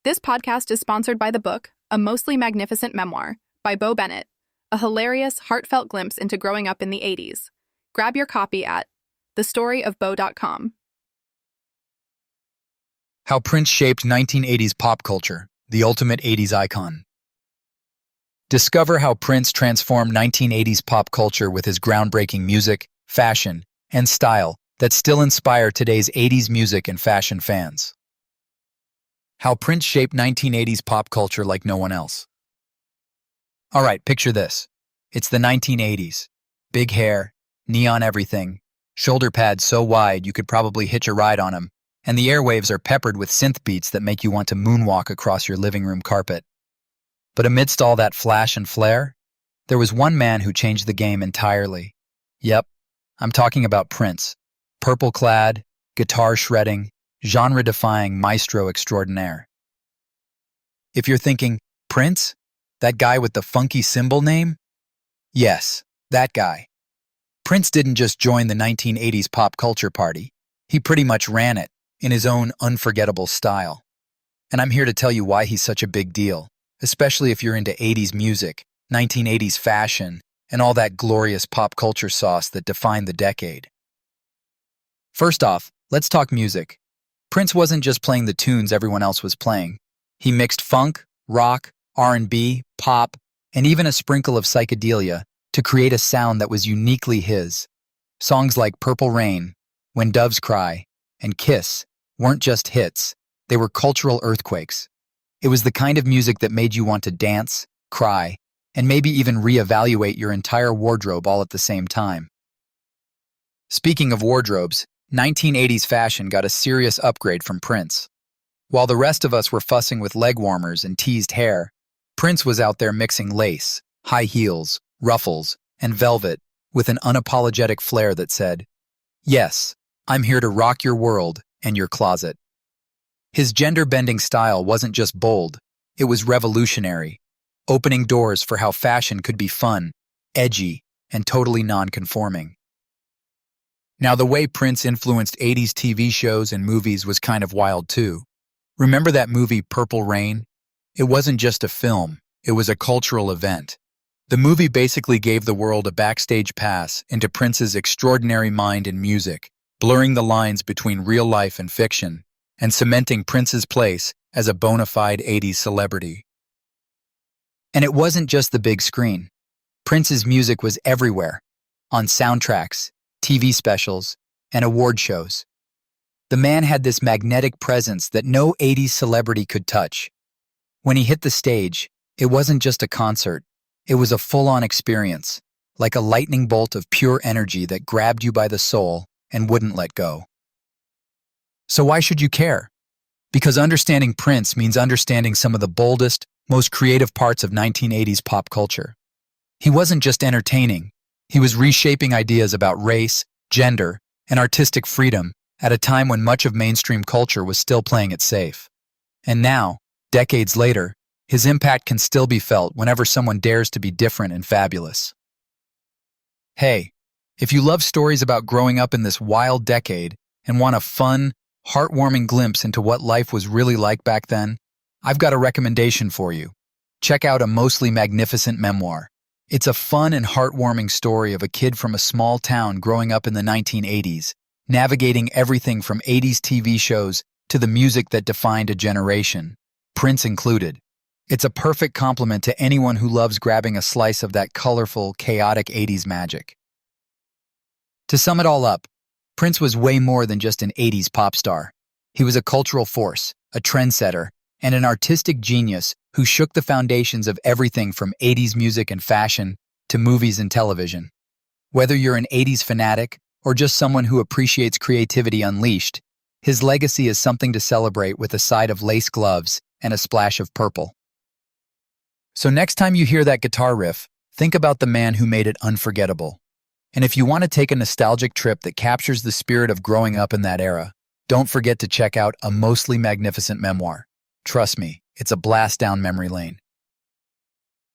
This podcast is sponsored by the book, A Mostly Magnificent Memoir, by Bo Bennett, a hilarious, heartfelt glimpse into growing up in the 80s. Grab your copy at thestoryofbo.com. How Prince shaped 1980s pop culture, the ultimate 80s icon. Discover how Prince transformed 1980s pop culture with his groundbreaking music, fashion, and style that still inspire today's 80s music and fashion fans. How Prince shaped 1980s pop culture like no one else. All right, picture this. It's the 1980s. Big hair, neon everything, shoulder pads so wide you could probably hitch a ride on them, and the airwaves are peppered with synth beats that make you want to moonwalk across your living room carpet. But amidst all that flash and flare, there was one man who changed the game entirely. Yep, I'm talking about Prince. Purple-clad, guitar-shredding, genre-defying maestro extraordinaire. If you're thinking, Prince? That guy with the funky symbol name? Yes, that guy. Prince didn't just join the 1980s pop culture party. He pretty much ran it, in his own unforgettable style. And I'm here to tell you why he's such a big deal, especially if you're into 80s music, 1980s fashion, and all that glorious pop culture sauce that defined the decade. First off, let's talk music. Prince wasn't just playing the tunes everyone else was playing. He mixed funk, rock, R&B, pop, and even a sprinkle of psychedelia to create a sound that was uniquely his. Songs like Purple Rain, When Doves Cry, and Kiss weren't just hits, they were cultural earthquakes. It was the kind of music that made you want to dance, cry, and maybe even reevaluate your entire wardrobe all at the same time. Speaking of wardrobes, 1980s fashion got a serious upgrade from Prince. While the rest of us were fussing with leg warmers and teased hair, Prince was out there mixing lace, high heels, ruffles, and velvet with an unapologetic flair that said, "Yes, I'm here to rock your world and your closet." His gender-bending style wasn't just bold, it was revolutionary, opening doors for how fashion could be fun, edgy, and totally non-conforming. Now, the way Prince influenced 80s TV shows and movies was kind of wild too. Remember that movie Purple Rain? It wasn't just a film, it was a cultural event. The movie basically gave the world a backstage pass into Prince's extraordinary mind and music, blurring the lines between real life and fiction, and cementing Prince's place as a bona fide 80s celebrity. And it wasn't just the big screen. Prince's music was everywhere, on soundtracks, TV specials, and award shows. The man had this magnetic presence that no 80s celebrity could touch. When he hit the stage, it wasn't just a concert, it was a full-on experience, like a lightning bolt of pure energy that grabbed you by the soul and wouldn't let go. So why should you care? Because understanding Prince means understanding some of the boldest, most creative parts of 1980s pop culture. He wasn't just entertaining, he was reshaping ideas about race, gender, and artistic freedom at a time when much of mainstream culture was still playing it safe. And now, decades later, his impact can still be felt whenever someone dares to be different and fabulous. Hey, if you love stories about growing up in this wild decade and want a fun, heartwarming glimpse into what life was really like back then, I've got a recommendation for you. Check out A Mostly Magnificent Memoir. It's a fun and heartwarming story of a kid from a small town growing up in the 1980s, navigating everything from 80s TV shows to the music that defined a generation, Prince included. It's a perfect complement to anyone who loves grabbing a slice of that colorful, chaotic 80s magic. To sum it all up, Prince was way more than just an 80s pop star. He was a cultural force, a trendsetter, and an artistic genius who shook the foundations of everything from 80s music and fashion to movies and television. Whether you're an 80s fanatic or just someone who appreciates creativity unleashed, his legacy is something to celebrate with a side of lace gloves and a splash of purple. So next time you hear that guitar riff, think about the man who made it unforgettable. And if you want to take a nostalgic trip that captures the spirit of growing up in that era, don't forget to check out A Mostly Magnificent Memoir. Trust me, it's a blast down memory lane.